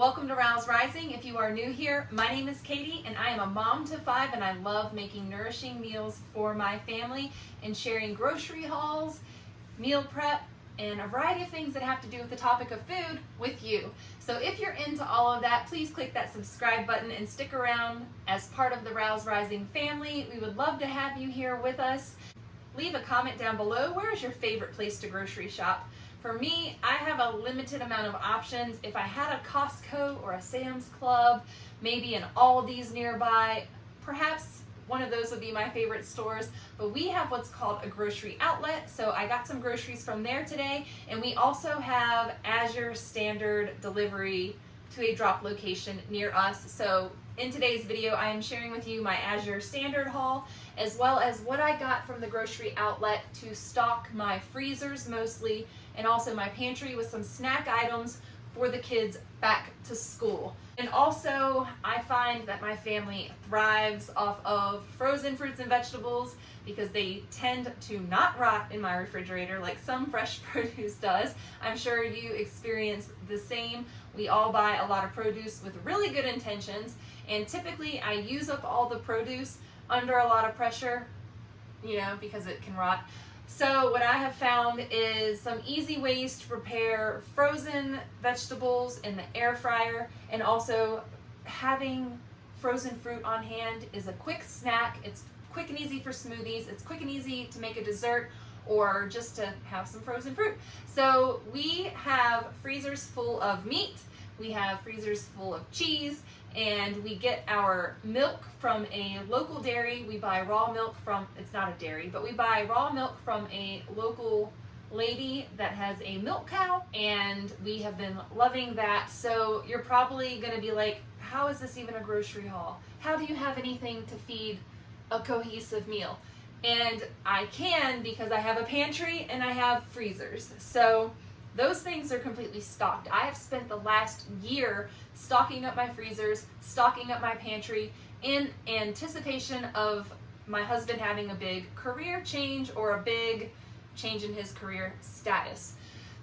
Welcome to Rouse Rising. If you are new here, my name is Katie and I am a mom to 5 and I love making nourishing meals for my family and sharing grocery hauls, meal prep, and a variety of things that have to do with the topic of food with you. So if you're into all of that, please click that subscribe button and stick around as part of the Rouse Rising family. We would love to have you here with us. Leave a comment down below. Where is your favorite place to grocery shop? For me, I have a limited amount of options. If I had a Costco or a Sam's Club, maybe an Aldi's nearby, perhaps one of those would be my favorite stores. But we have what's called a grocery outlet, so I got some groceries from there today. And we also have Azure Standard delivery to a drop location near us. So in today's video, I am sharing with you my Azure Standard haul, as well as what I got from the grocery outlet to stock my freezers mostly, and also my pantry with some snack items for the kids back to school. And also, I find that my family thrives off of frozen fruits and vegetables because they tend to not rot in my refrigerator like some fresh produce does. I'm sure you experience the same. We all buy a lot of produce with really good intentions, and typically I use up all the produce under a lot of pressure, because it can rot. So what I have found is some easy ways to prepare frozen vegetables in the air fryer, and also having frozen fruit on hand is a quick snack. It's quick and easy for smoothies. It's quick and easy to make a dessert or just to have some frozen fruit. So we have freezers full of meat. We have freezers full of cheese, and we get our milk from a local dairy. We buy raw milk from, it's not a dairy, but we buy raw milk from a local lady that has a milk cow, and we have been loving that. So you're probably gonna be like, how is this even a grocery haul? How do you have anything to feed a cohesive meal? And I can, because I have a pantry and I have freezers. So those things are completely stocked. I have spent the last year stocking up my freezers, stocking up my pantry in anticipation of my husband having a big career change or a big change in his career status.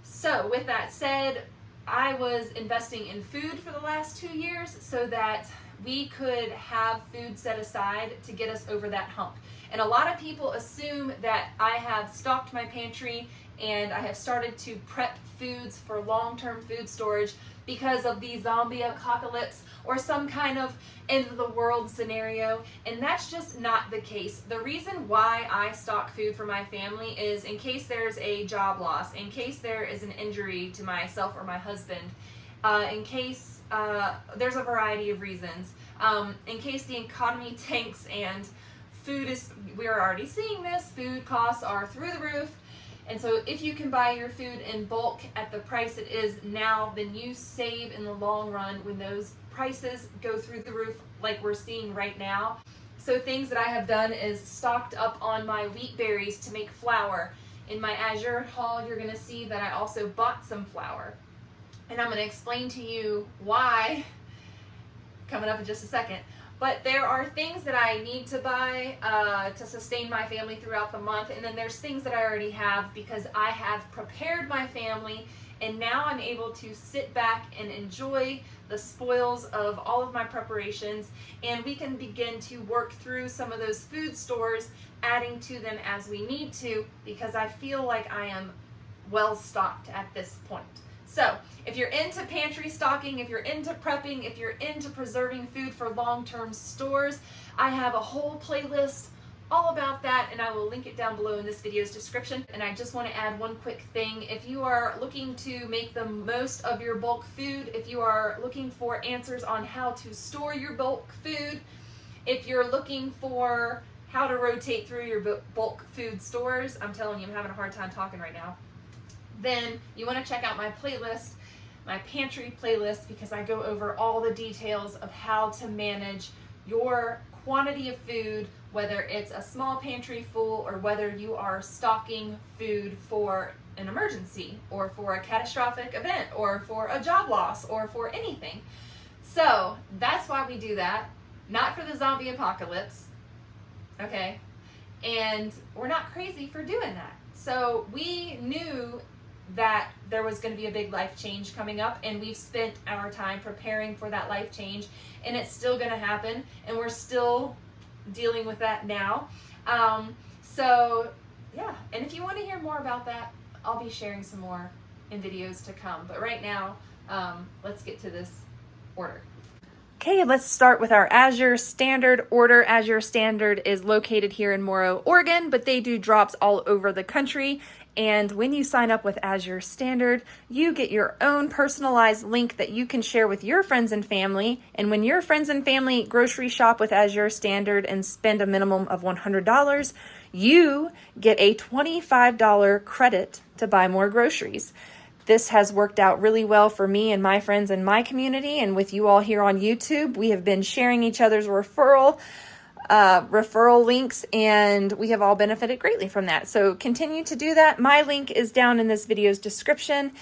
So with that said, I was investing in food for the last 2 years so that we could have food set aside to get us over that hump. And a lot of people assume that I have stocked my pantry and I have started to prep foods for long-term food storage because of the zombie apocalypse or some kind of end of the world scenario, and that's just not the case. The reason why I stock food for my family is in case there's a job loss, in case there is an injury to myself or my husband, in case there's a variety of reasons, in case the economy tanks and we're already seeing this, food costs are through the roof. And so if you can buy your food in bulk at the price it is now, then you save in the long run when those prices go through the roof like we're seeing right now. So things that I have done is stocked up on my wheat berries to make flour. In my Azure haul, you're gonna see that I also bought some flour. And I'm gonna explain to you why coming up in just a second. But there are things that I need to buy to sustain my family throughout the month, and then there's things that I already have because I have prepared my family, and now I'm able to sit back and enjoy the spoils of all of my preparations, and we can begin to work through some of those food stores, adding to them as we need to, because I feel like I am well stocked at this point. So if you're into pantry stocking, if you're into prepping, if you're into preserving food for long-term stores, I have a whole playlist all about that, and I will link it down below in this video's description. And I just want to add one quick thing. If you are looking to make the most of your bulk food, if you are looking for answers on how to store your bulk food, if you're looking for how to rotate through your bulk food stores, I'm telling you, I'm having a hard time talking right now, then you want to check out my playlist, my pantry playlist, because I go over all the details of how to manage your quantity of food, whether it's a small pantry full or whether you are stocking food for an emergency or for a catastrophic event or for a job loss or for anything. So that's why we do that, not for the zombie apocalypse, okay? And we're not crazy for doing that. So we knew that there was going to be a big life change coming up, and we've spent our time preparing for that life change, and it's still going to happen, and we're still dealing with that now. So yeah, and if you want to hear more about that, I'll be sharing some more in videos to come. But right now, let's get to this order. Okay, let's start with our Azure Standard order. Azure Standard is located here in Moro, Oregon, but they do drops all over the country. And when you sign up with Azure Standard, you get your own personalized link that you can share with your friends and family. And when your friends and family grocery shop with Azure Standard and spend a minimum of $100, you get a $25 credit to buy more groceries. This has worked out really well for me and my friends in my community, and with you all here on YouTube. We have been sharing each other's referral links, and we have all benefited greatly from that. So continue to do that. My link is down in this video's description,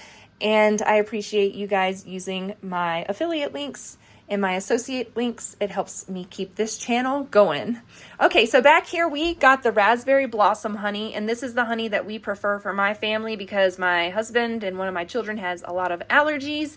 and I appreciate you guys using my affiliate links and my associate links. It helps me keep this channel going. Okay, so back here we got the raspberry blossom honey, and this is the honey that we prefer for my family because my husband and one of my children has a lot of allergies,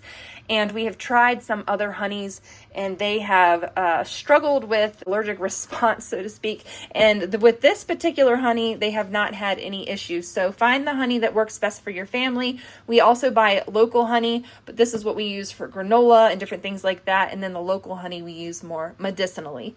and we have tried some other honeys, and they have struggled with allergic response, so to speak. And with this particular honey, they have not had any issues. So find the honey that works best for your family. We also buy local honey, but this is what we use for granola and different things like that. And then the local honey we use more medicinally.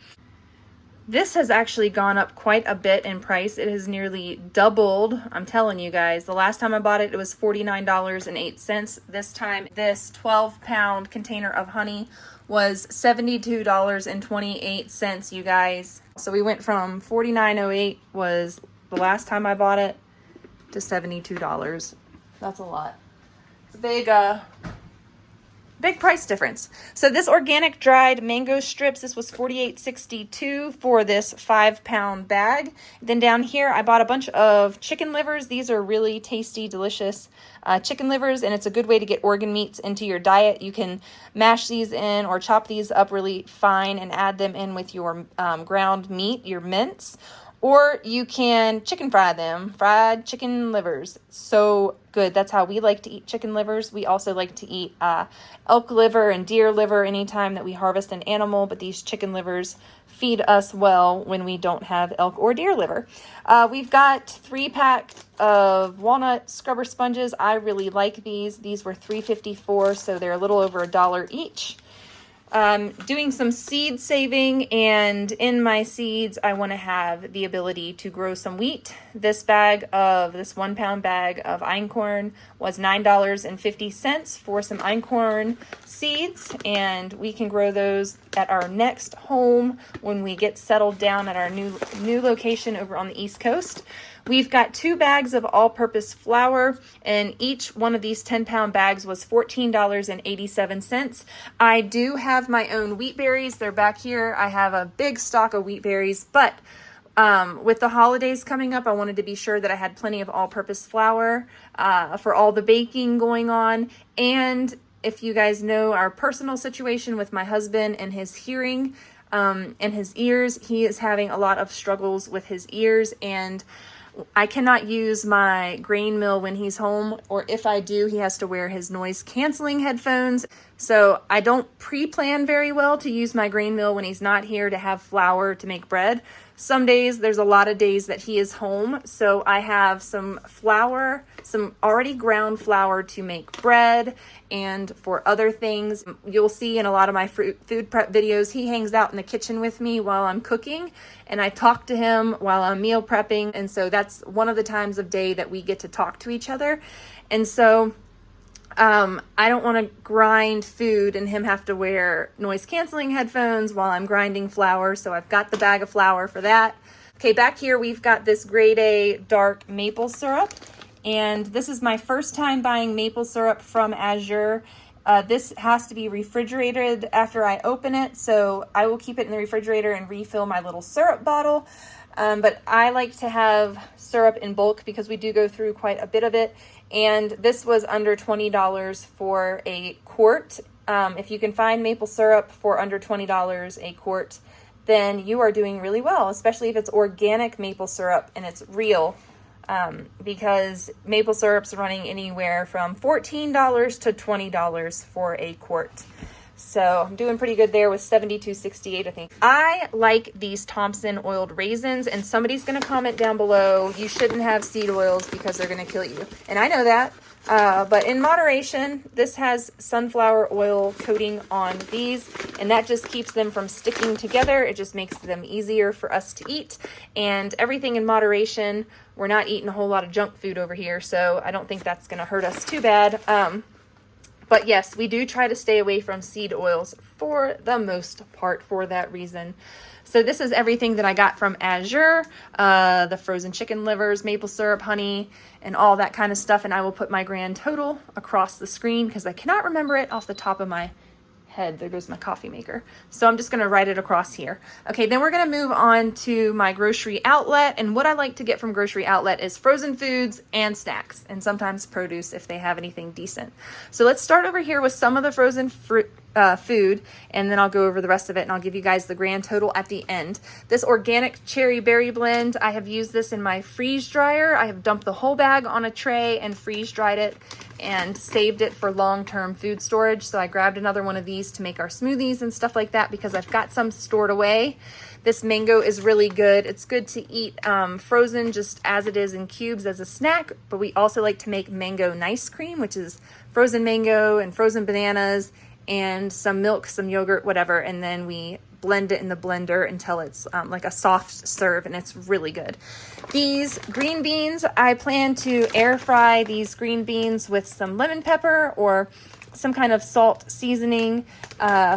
This has actually gone up quite a bit in price. It has nearly doubled. I'm telling you guys, the last time I bought it, it was $49.08. This time, this 12-pound container of honey was $72.28, you guys. So we went from $49.08 was the last time I bought it to $72. That's a lot. It's a big price difference. So this organic dried mango strips, this was $48.62 for this 5-pound bag. Then down here, I bought a bunch of chicken livers. These are really tasty, delicious chicken livers, and it's a good way to get organ meats into your diet. You can mash these in or chop these up really fine and add them in with your ground meat, your mince. Or you can chicken fry them, fried chicken livers. So good. That's how we like to eat chicken livers. We also like to eat elk liver and deer liver anytime that we harvest an animal, but these chicken livers feed us well when we don't have elk or deer liver. We've got 3-pack of walnut scrubber sponges. I really like these. These were $3.54, so they're a little over $1 each. Doing some seed saving, and in my seeds I want to have the ability to grow some wheat. This 1-pound bag of einkorn was $9.50 for some einkorn seeds, and we can grow those at our next home when we get settled down at our new location over on the East Coast. We've got 2 bags of all-purpose flour, and each one of these 10-pound bags was $14.87. I do have my own wheat berries. They're back here. I have a big stock of wheat berries, but with the holidays coming up, I wanted to be sure that I had plenty of all-purpose flour for all the baking going on. And if you guys know our personal situation with my husband and his hearing and his ears, he is having a lot of struggles with his ears, and I cannot use my grain mill when he's home, or if I do, he has to wear his noise canceling headphones. So I don't pre-plan very well to use my grain mill when he's not here to have flour to make bread. Some days, there's a lot of days that he is home, so I have some flour, some already ground flour to make bread and for other things. You'll see in a lot of my food prep videos, he hangs out in the kitchen with me while I'm cooking, and I talk to him while I'm meal prepping, and so that's one of the times of day that we get to talk to each other. And so I don't want to grind food and him have to wear noise canceling headphones while I'm grinding flour. So I've got the bag of flour for that. Okay, back here we've got this grade A dark maple syrup. And this is my first time buying maple syrup from Azure. This has to be refrigerated after I open it. So I will keep it in the refrigerator and refill my little syrup bottle. But I like to have syrup in bulk because we do go through quite a bit of it. And this was under $20 for a quart. If you can find maple syrup for under $20 a quart, then you are doing really well, especially if it's organic maple syrup and it's real. because maple syrup's running anywhere from $14 to $20 for a quart. So I'm doing pretty good there with $72.68, I think. I like these Thompson oiled raisins, and somebody's going to comment down below, you shouldn't have seed oils because they're going to kill you. And I know that, but in moderation. This has sunflower oil coating on these, and that just keeps them from sticking together. It just makes them easier for us to eat, and everything in moderation. We're not eating a whole lot of junk food over here, so I don't think that's going to hurt us too bad. But yes, we do try to stay away from seed oils for the most part for that reason. So this is everything that I got from Azure, the frozen chicken livers, maple syrup, honey, and all that kind of stuff. And I will put my grand total across the screen because I cannot remember it off the top of my head. There goes my coffee maker. So I'm just going to write it across here. Okay, then we're going to move on to my grocery outlet. And what I like to get from grocery outlet is frozen foods and snacks, and sometimes produce if they have anything decent. So let's start over here with some of the frozen food, and then I'll go over the rest of it, and I'll give you guys the grand total at the end. This organic cherry berry blend, I have used this in my freeze dryer. I have dumped the whole bag on a tray and freeze dried it and saved it for long-term food storage. So I grabbed another one of these to make our smoothies and stuff like that because I've got some stored away. This mango is really good. It's good to eat frozen just as it is in cubes as a snack, but we also like to make mango nice cream, which is frozen mango and frozen bananas and some milk, some yogurt, whatever, and then we blend it in the blender until it's like a soft serve, and it's really good. These green beans, I plan to air fry these green beans with some lemon pepper or some kind of salt seasoning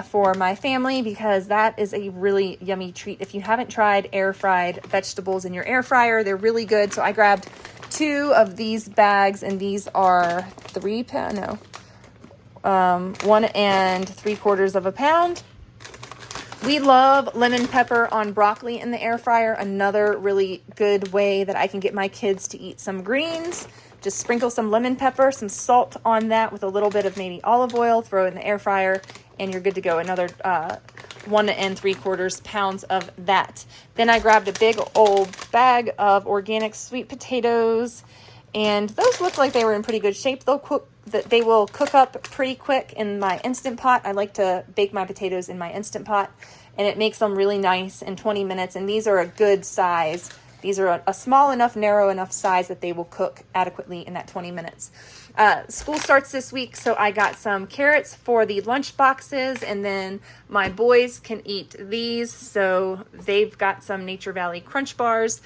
for my family, because that is a really yummy treat. If you haven't tried air fried vegetables in your air fryer, they're really good. So I grabbed 2 of these bags, and these are 1 3/4 pounds. We love lemon pepper on broccoli in the air fryer. Another really good way that I can get my kids to eat some greens. Just sprinkle some lemon pepper, some salt on that with a little bit of maybe olive oil, throw it in the air fryer, and you're good to go. Another 1 3/4 pounds of that. Then I grabbed a big old bag of organic sweet potatoes, and those look like they were in pretty good shape. They will cook up pretty quick in my Instant Pot. I like to bake my potatoes in my Instant Pot, and it makes them really nice in 20 minutes. And these are a good size. These are a small enough, narrow enough size that they will cook adequately in that 20 minutes. School starts this week, so I got some carrots for the lunch boxes, and then my boys can eat these. So they've got some Nature Valley Crunch Bars.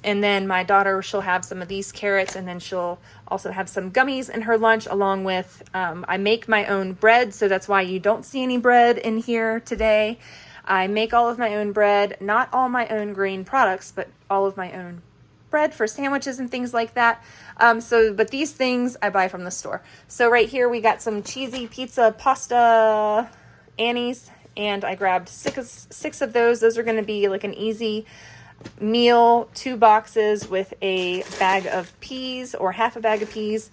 And then my daughter, she'll have some of these carrots, and then she'll also have some gummies in her lunch, along with, I make my own bread, so that's why you don't see any bread in here today. I make all of my own bread, not all my own grain products, but all of my own bread for sandwiches and things like that. But these things I buy from the store. So right here we got some cheesy pizza pasta Annie's, and I grabbed six of those. Those are going to be like an easy meal, 2 boxes with a bag of peas or half a bag of peas.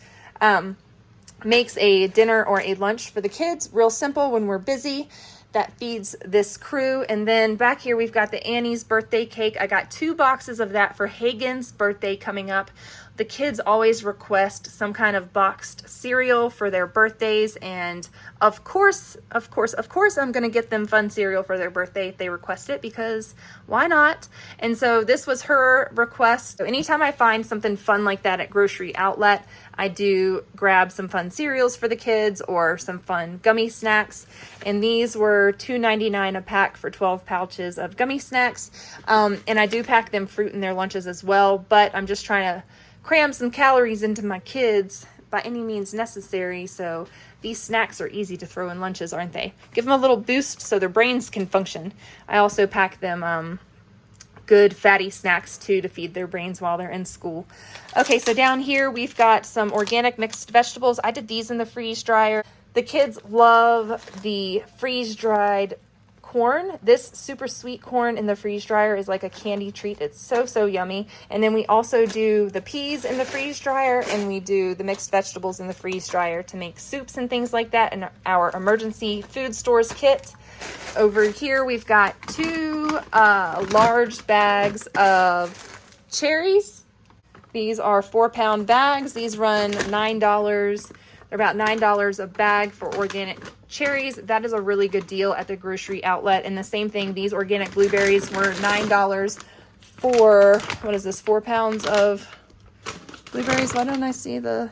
Makes a dinner or a lunch for the kids. Real simple when we're busy. That feeds this crew. And then back here we've got the Annie's birthday cake. I got 2 boxes of that for Hagen's birthday coming up. The kids always request some kind of boxed cereal for their birthdays, and of course, I'm going to get them fun cereal for their birthday if they request it, because why not? And so this was her request. So anytime I find something fun like that at grocery outlet, I do grab some fun cereals for the kids or some fun gummy snacks. And these were $2.99 a pack for 12 pouches of gummy snacks. And I do pack them fruit in their lunches as well, but I'm just trying to cram some calories into my kids by any means necessary. So these snacks are easy to throw in lunches, aren't they? Give them a little boost so their brains can function. I also pack them good fatty snacks too to feed their brains while they're in school. Okay, so down here we've got some organic mixed vegetables. I did these in the freeze dryer. The kids love the freeze dried corn. This super sweet corn in the freeze dryer is like a candy treat. It's so yummy. And then we also do the peas in the freeze dryer, and we do the mixed vegetables in the freeze dryer to make soups and things like that in our emergency food stores kit. Over here we've got 2 large bags of cherries. These are 4-pound bags. These run $9. They're about $9 a bag for organic cherries. That is a really good deal at the grocery outlet. And the same thing, these organic blueberries were $9 for, what is this, 4 pounds of blueberries? Why don't I see the,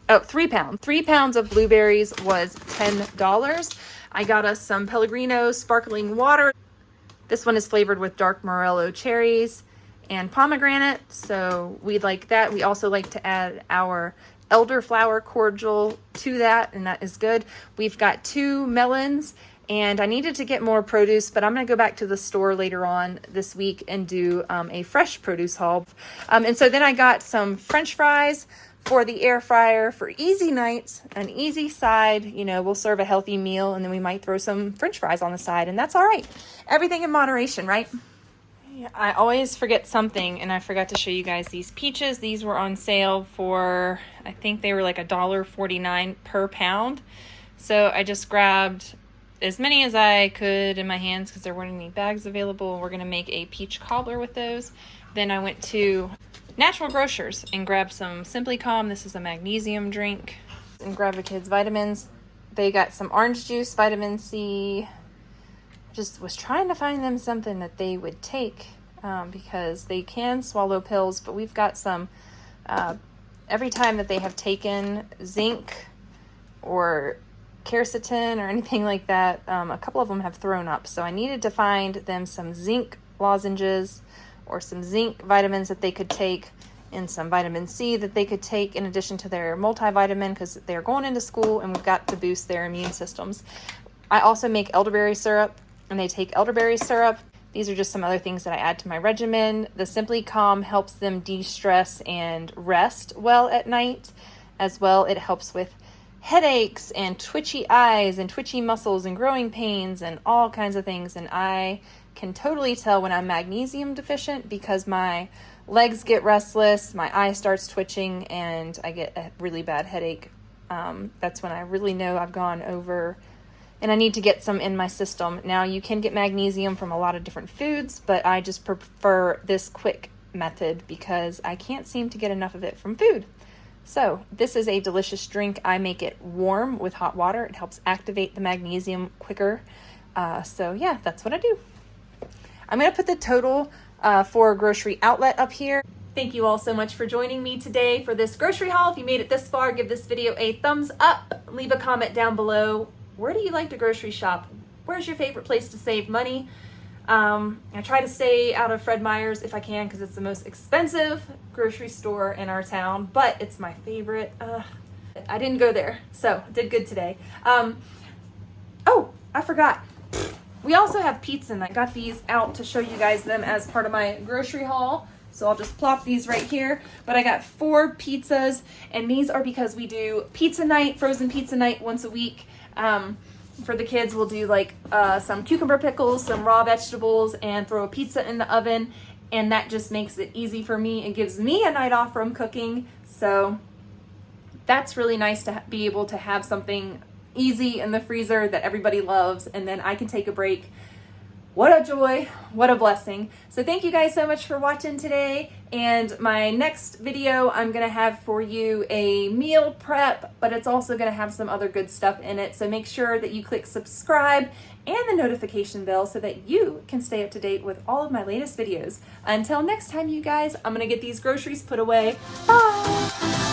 oh, 3 pounds. 3 pounds of blueberries was $10. I got us some Pellegrino sparkling water. This one is flavored with dark Morello cherries and pomegranate, so we like that. We also like to add our elderflower cordial to that, and that is good. We've got 2 melons, and I needed to get more produce, but I'm going to go back to the store later on this week and do a fresh produce haul. And so then I got some French fries for the air fryer for easy nights, an easy side. You know, we'll serve a healthy meal, and then we might throw some French fries on the side, and that's all right. Everything in moderation, right? I always forget something, and I forgot to show you guys these peaches. These were on sale for, I think they were like $1.49 per pound. So I just grabbed as many as I could in my hands because there weren't any bags available. We're going to make a peach cobbler with those. Then I went to Natural Grocers and grabbed some Simply Calm. This is a magnesium drink. And grabbed the kids' vitamins. They got some orange juice, vitamin C. Just was trying to find them something that they would take because they can swallow pills, but we've got some every time that they have taken zinc or quercetin or anything like that, a couple of them have thrown up, so I needed to find them some zinc lozenges or some zinc vitamins that they could take, and some vitamin C that they could take in addition to their multivitamin because they're going into school and we've got to boost their immune systems. I also make elderberry syrup, and they take elderberry syrup. These are just some other things that I add to my regimen. The Simply Calm helps them de-stress and rest well at night. As well, it helps with headaches and twitchy eyes and twitchy muscles and growing pains and all kinds of things. And I can totally tell when I'm magnesium deficient because my legs get restless, my eye starts twitching, and I get a really bad headache. That's when I really know I've gone over and I need to get some in my system. Now, you can get magnesium from a lot of different foods, but I just prefer this quick method because I can't seem to get enough of it from food. So this is a delicious drink. I make it warm with hot water. It helps activate the magnesium quicker. So yeah, that's what I do. I'm going to put the total for grocery outlet up here. Thank you all so much for joining me today for this grocery haul. If you made it this far, give this video a thumbs up. Leave a comment down below. Where do you like to grocery shop? Where's your favorite place to save money? I try to stay out of Fred Meyer's if I can because it's the most expensive grocery store in our town, but it's my favorite. I didn't go there, so did good today. Oh, I forgot. We also have pizza, and I got these out to show you guys them as part of my grocery haul. So I'll just plop these right here. But I got 4 pizzas, and these are because we do pizza night, frozen pizza night once a week. For the kids, we'll do like some cucumber pickles, some raw vegetables, and throw a pizza in the oven. And that just makes it easy for me and gives me a night off from cooking. So that's really nice to be able to have something easy in the freezer that everybody loves, and then I can take a break. What a joy, what a blessing. So thank you guys so much for watching today. And my next video, I'm gonna have for you a meal prep, but it's also gonna have some other good stuff in it. So make sure that you click subscribe and the notification bell so that you can stay up to date with all of my latest videos. Until next time, you guys, I'm gonna get these groceries put away. Bye.